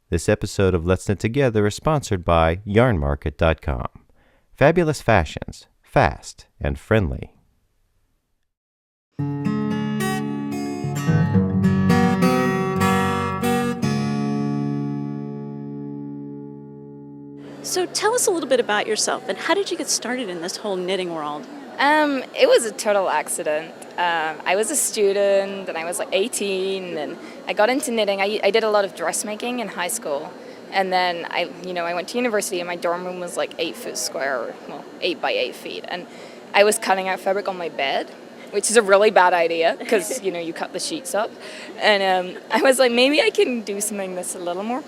This episode of Let's Knit Together is sponsored by yarnmarket.com. Fabulous fashions, fast and friendly. So tell us a little bit about yourself and how did you get started in this whole knitting world? It was a total accident. I was a student and I was like 18 and I got into knitting. I did a lot of dressmaking in high school. And then I went to university and my dorm room was like 8 foot square, 8 by 8 feet. And I was cutting out fabric on my bed, which is a really bad idea because, you cut the sheets up. And I was like, maybe I can do something that's a little more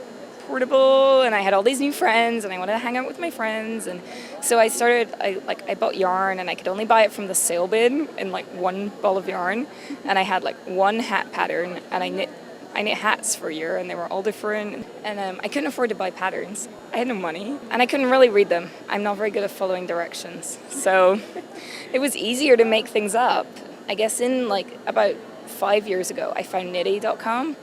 portable, and I had all these new friends and I wanted to hang out with my friends, and so I bought yarn and I could only buy it from the sale bin in like one ball of yarn, and I had like one hat pattern, and I knit hats for a year and they were all different, and I couldn't afford to buy patterns. I had no money and I couldn't really read them. I'm not very good at following directions, so it was easier to make things up. I guess in like about 5 years ago I found knitty.com.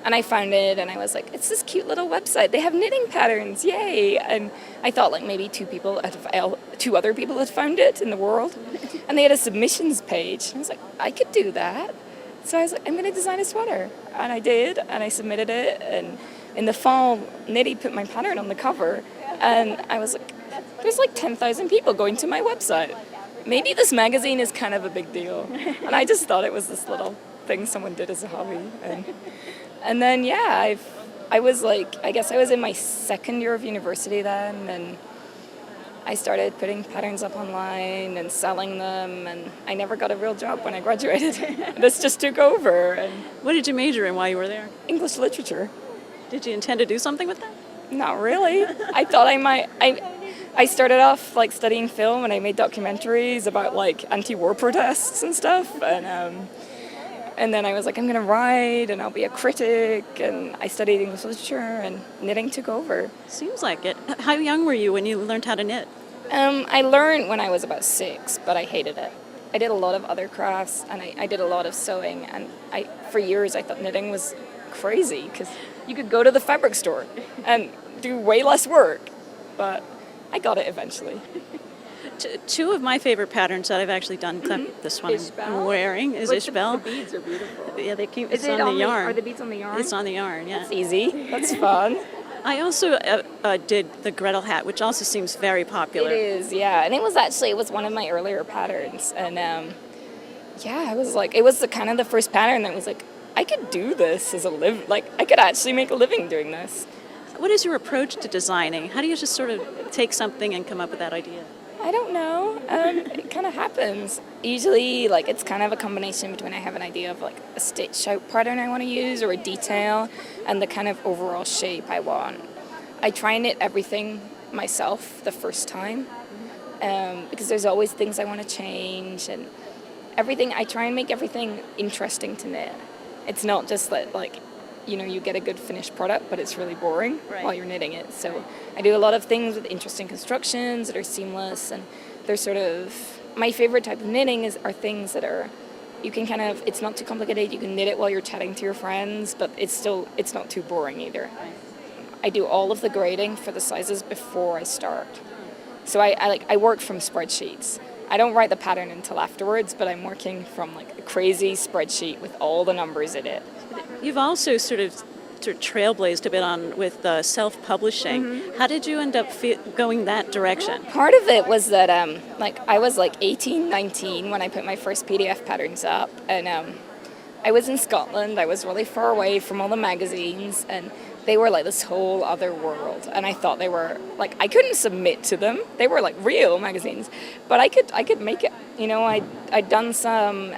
And I found it, and I was like, it's this cute little website. They have knitting patterns, yay! And I thought like maybe two other people had found it in the world. And they had a submissions page. And I was like, I could do that. So I was like, I'm going to design a sweater. And I did, and I submitted it. And in the fall, Knitty put my pattern on the cover. And I was like, there's like 10,000 people going to my website. Maybe this magazine is kind of a big deal. And I just thought it was this little thing someone did as a hobby. And then, I was like, I guess I was in my second year of university then, and I started putting patterns up online and selling them, and I never got a real job when I graduated. This just took over. And What did you major in while you were there? English literature. Did you intend to do something with that? Not really. I thought I might. I started off like studying film, and I made documentaries about like anti-war protests and stuff, and then I was like, I'm going to write, and I'll be a critic, and I studied English literature, and knitting took over. Seems like it. How young were you when you learned how to knit? I learned when I was about 6, but I hated it. I did a lot of other crafts, and I did a lot of sewing, and for years I thought knitting was crazy, because you could go to the fabric store and do way less work, but I got it eventually. Two of my favorite patterns that I've actually done, this one Ishbel? I'm wearing, is Ishbel. The beads are beautiful. Yeah, they keep. It's on the yarn. Are the beads on the yarn? It's on the yarn. Yeah. That's easy. That's fun. I also did the Gretel hat, which also seems very popular. It is, yeah, and it was one of my earlier patterns, and I was like, it was kind of the first pattern that was like, I could do this as I could actually make a living doing this. What is your approach to designing? How do you just sort of take something and come up with that idea? I don't know. It kind of happens. Usually, it's kind of a combination between I have an idea of a stitch out pattern I want to use or a detail and the kind of overall shape I want. I try and knit everything myself the first time because there's always things I want to change and everything. I try and make everything interesting to knit. It's not just that you get a good finished product, but it's really boring while you're knitting it. So I do a lot of things with interesting constructions that are seamless, and they're sort of, my favorite type of knitting are things that are, you can kind of, it's not too complicated, you can knit it while you're chatting to your friends, but it's not too boring either. I do all of the grading for the sizes before I start. So I work from spreadsheets. I don't write the pattern until afterwards, but I'm working from a crazy spreadsheet with all the numbers in it. You've also sort of trailblazed a bit with self-publishing. Mm-hmm. How did you end up going that direction? Part of it was that I was 18, 19 when I put my first PDF patterns up, and I was in Scotland. I was really far away from all the magazines, and they were this whole other world, and I thought they were I couldn't submit to them. They were real magazines, but I could make it. I'd done some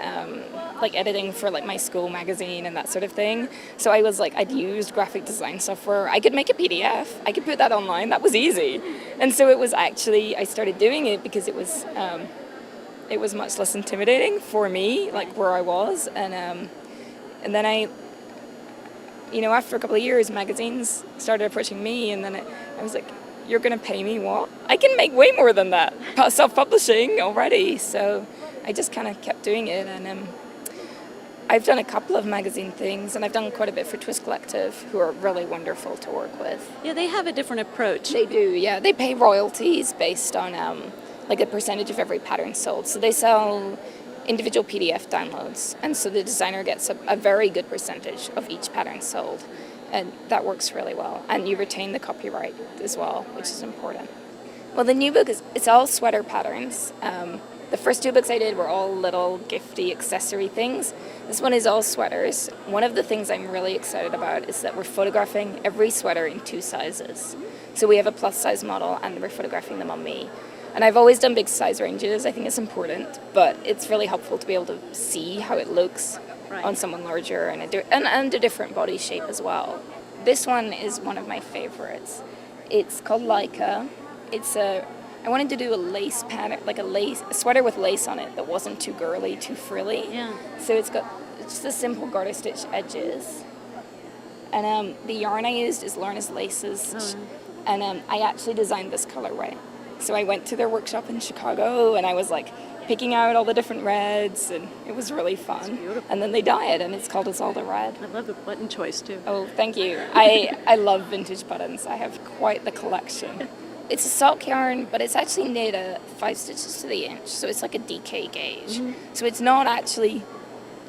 editing for my school magazine and that sort of thing. So I was I'd used graphic design software. I could make a PDF. I could put that online. That was easy, and so it was actually I started doing it because it was much less intimidating for me, where I was, and then I after a couple of years, magazines started approaching me, and then I was like, you're going to pay me what? I can make way more than that. Self-publishing already. So I just kind of kept doing it, and I've done a couple of magazine things, and I've done quite a bit for Twist Collective, who are really wonderful to work with. Yeah, they have a different approach. They do, yeah. They pay royalties based on like a percentage of every pattern sold. So they sell individual PDF downloads, and so the designer gets a very good percentage of each pattern sold, and that works really well. And you retain the copyright as well, which is important. Well, the new book it's all sweater patterns. The first 2 books I did were all little gifty accessory things. This one is all sweaters. One of the things I'm really excited about is that we're photographing every sweater in 2 sizes. So we have a plus size model, and we're photographing them on me. And I've always done big size ranges. I think it's important, but it's really helpful to be able to see how it looks on someone larger and a different body shape as well. This one is one of my favorites. It's called Leica. I wanted to do a lace pattern, like a sweater with lace on it that wasn't too girly, too frilly. Yeah. So it's got just the simple garter stitch edges. And the yarn I used is Learnis Laces. Oh. And I actually designed this colorway. So I went to their workshop in Chicago, and I was like picking out all the different reds, and it was really fun. And then they dye it, and it's called Ysolda Red. I love the button choice too. Oh, thank you. I love vintage buttons. I have quite the collection. It's a sock yarn, but it's actually knit at 5 stitches to the inch, so it's like a DK gauge. Mm-hmm. So it's not actually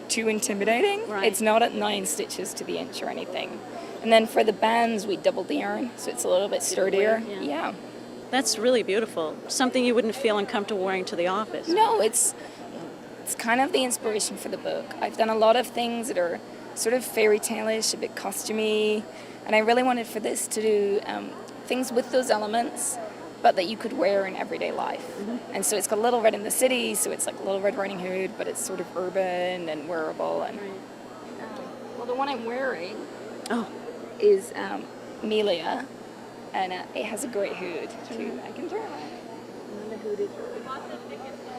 too intimidating. Right. It's not at 9 stitches to the inch or anything. And then for the bands, we doubled the yarn, so it's a little bit sturdier. Yeah. That's really beautiful. Something you wouldn't feel uncomfortable wearing to the office. No, it's kind of the inspiration for the book. I've done a lot of things that are sort of fairy tale-ish, a bit costumey, and I really wanted for this to do things with those elements, but that you could wear in everyday life. Mm-hmm. And so it's got Little Red in the City, so it's like Little Red Riding Hood, but it's sort of urban and wearable. And well, the one I'm wearing is Melia, and it has a great hood too. I can turn it. And the hood is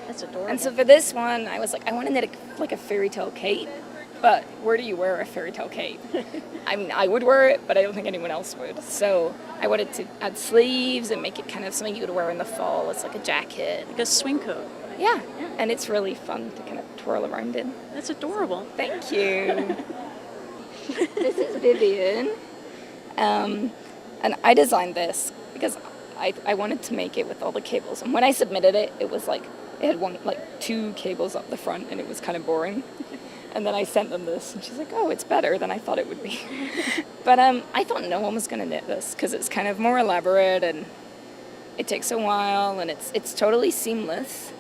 That's adorable. And so for this one, I was like, I want to knit like a fairy tale cape. But where do you wear a fairy tale cape? I mean, I would wear it, but I don't think anyone else would. So I wanted to add sleeves and make it kind of something you would wear in the fall. It's like a jacket. Like a swing coat. Yeah. And it's really fun to kind of twirl around in. That's adorable. Thank you. This is Vivian. And I designed this because I wanted to make it with all the cables. And when I submitted it, it was like, it had 2 cables up the front, and it was kind of boring. And then I sent them this, and she's like, oh, it's better than I thought it would be. But I thought no one was going to knit this, because it's kind of more elaborate, and it takes a while, and it's totally seamless.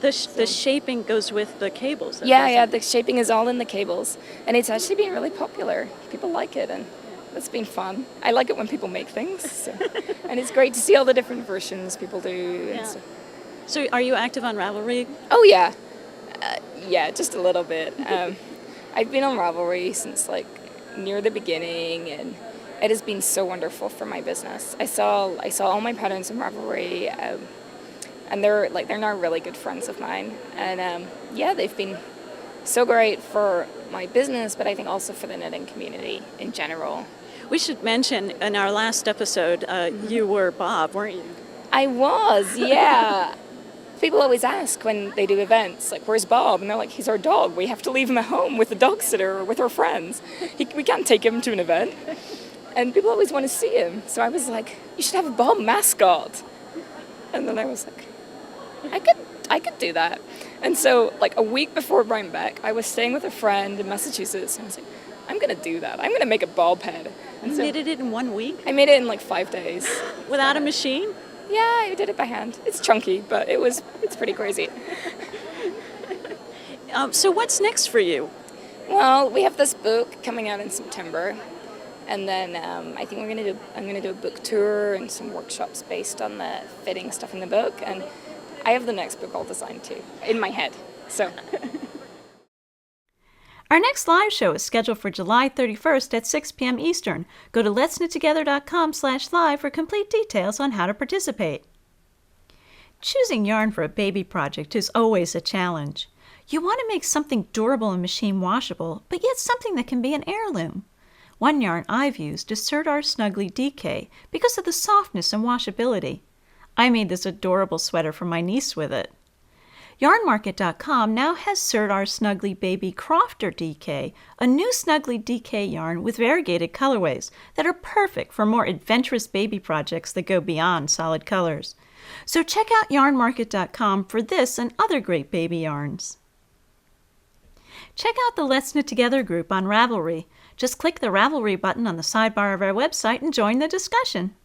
The shaping goes with the cables. Yeah, the shaping is all in the cables. And it's actually been really popular. People like it, and it's been fun. I like it when people make things. So. And it's great to see all the different versions people do. Yeah. And so are you active on Ravelry? Oh, yeah. Yeah, just a little bit. I've been on Ravelry since near the beginning, and it has been so wonderful for my business. I saw all my patterns in Ravelry, and they're now really good friends of mine. And they've been so great for my business, but I think also for the knitting community in general. We should mention in our last episode, you were Bob, weren't you? I was, yeah. People always ask when they do events, like, where's Bob? And they're like, he's our dog. We have to leave him at home with the dog sitter or with our friends. We can't take him to an event. And people always want to see him. So I was like, you should have a Bob mascot. And then I was like, I could do that. And so, a week before Rhinebeck, I was staying with a friend in Massachusetts, and I was like, I'm going to do that. I'm going to make a bob head. And you knitted it in 1 week? I made it in 5 days. Without a machine? Yeah, I did it by hand. It's chunky, but it's pretty crazy. So what's next for you? Well, we have this book coming out in September, and then I think I'm going to do a book tour and some workshops based on the fitting stuff in the book, and I have the next book all designed too in my head. So. Our next live show is scheduled for July 31st at 6 p.m. Eastern. Go to letsknittogether.com/live for complete details on how to participate. Choosing yarn for a baby project is always a challenge. You want to make something durable and machine washable, but yet something that can be an heirloom. One yarn I've used is Serdar Snuggly DK because of the softness and washability. I made this adorable sweater for my niece with it. Yarnmarket.com now has Sirdar Snuggly Baby Crofter DK, a new Snuggly DK yarn with variegated colorways that are perfect for more adventurous baby projects that go beyond solid colors. So check out Yarnmarket.com for this and other great baby yarns. Check out the Let's Knit Together group on Ravelry. Just click the Ravelry button on the sidebar of our website and join the discussion.